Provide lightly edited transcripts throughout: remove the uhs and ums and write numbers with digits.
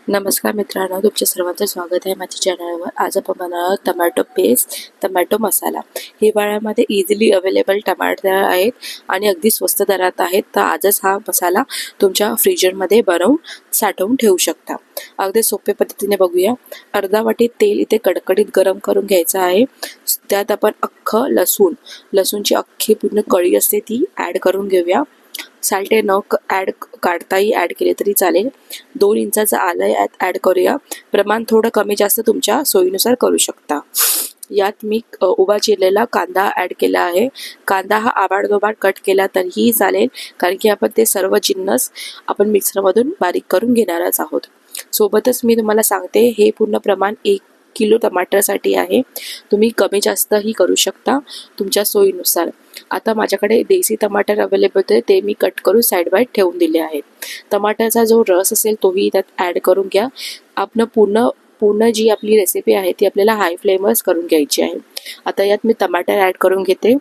नमस्कार मित्रांनो, तुमच्या सर्वांचं स्वागत आहे माझ्या चॅनलवर। आज आपण बनवणार आहोत टमॅटो पेस्ट, टमॅटो मसाला। हिवाळ्यामध्ये इझिली अवेलेबल टमाटर आहेत आणि अगदी स्वस्त दरात आहेत। तर आजच हा मसाला तुमच्या फ्रीजरमध्ये बनवून साठवून ठेवू शकता। अगदी सोप्या पद्धतीने बघूया। अर्धा वाटी तेल इथे कडकडीत गरम करून घ्यायचं आहे। त्यात आपण अख्खं लसूणची अख्खी पूर्ण कळी असते ती ॲड करून घेऊया। साल्टे न काढताही ॲड केले तरी चालेल। 2 इंचाचं आलं यात ॲड करूया। प्रमाण थोडं कमी जास्त तुमच्या सोयीनुसार करू शकता। यात मी उभा चिरलेला कांदा ॲड केला आहे। कांदा हा आबाडधोबाड कट केला तरीही चालेल, कारण की आपण ते सर्व जिन्नस आपण मिक्सरमधून बारीक करून घेणारच आहोत। सोबतच मी तुम्हाला सांगते, हे पूर्ण प्रमाण 1 किलो टमाटरसाठी आहे। तुम्ही कमी जास्तही करू शकता तुमच्या सोयीनुसार। आता माझ्याकडे देसी टमाटर अवेलेबल होते, ते मी कट करून साईड बाय ठेवून दिले आहेत। टमाटरचा जो रस असेल तोही त्यात ॲड करून घ्या। आपण पूर्ण जी आपली रेसिपी आहे ती आपल्याला हाय फ्लेमवरच करून घ्यायची आहे। आता यात मी टमाटर ॲड करून घेते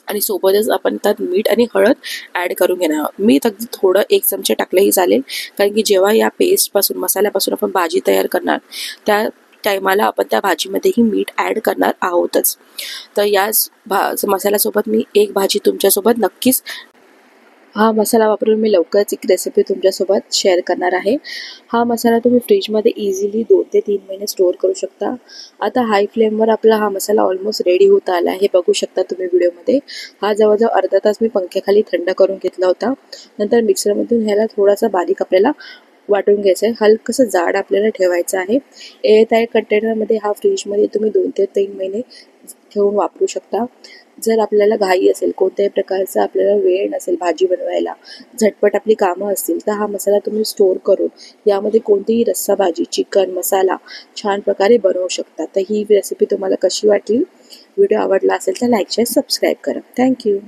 आणि सोबतच आपण त्यात मीठ आणि हळद ॲड करून घेणार आहोत। मीठ अगदी थोडं 1 चमचा टाकलंही चालेल, कारण की जेव्हा या पेस्टपासून मसाल्यापासून आपण भाजी तयार करणार त्या टायमाला आपण त्या भाजीमध्येही मीठ ॲड करणार आहोतच। तर या मसाल्यासोबत मी एक भाजी तुमच्यासोबत नक्कीच हा मसाला वापरून मी लवकरच एक रेसिपी तुमच्यासोबत शेअर करणार आहे। हा मसाला तुम्ही फ्रीजमध्ये इझिली 2 ते 3 महिने स्टोअर करू शकता। आता हाय फ्लेमवर आपला हा मसाला ऑलमोस्ट रेडी होत आला आहे, हे बघू शकता तुम्ही व्हिडिओमध्ये। हा जवळजवळ अर्धा तास मी पंख्याखाली थंड करून घेतला होता। नंतर मिक्सरमधून ह्याला थोडासा बारीक आपल्याला वाटून घ्यायचं आहे। हलकंसं जाड आपल्याला ठेवायचं आहे। एअरटाईट कंटेनरमध्ये हा फ्रीजमध्ये तुम्ही 2 ते 3 महिने ठेवून वापरू शकता। जर आपल्याला घाई असेल, कोणत्याही प्रकारचा आपल्याला वेळ नसेल भाजी बनवायला, झटपट आपली कामं असतील, तर हा मसाला तुम्ही स्टोअर करून यामध्ये कोणतीही रस्सा भाजी, चिकन मसाला छान प्रकारे बनवू शकता। तर ही रेसिपी तुम्हाला कशी वाटली? व्हिडिओ आवडला असेल तर लाईक, शेअर, सबस्क्राईब करा। थँक्यू।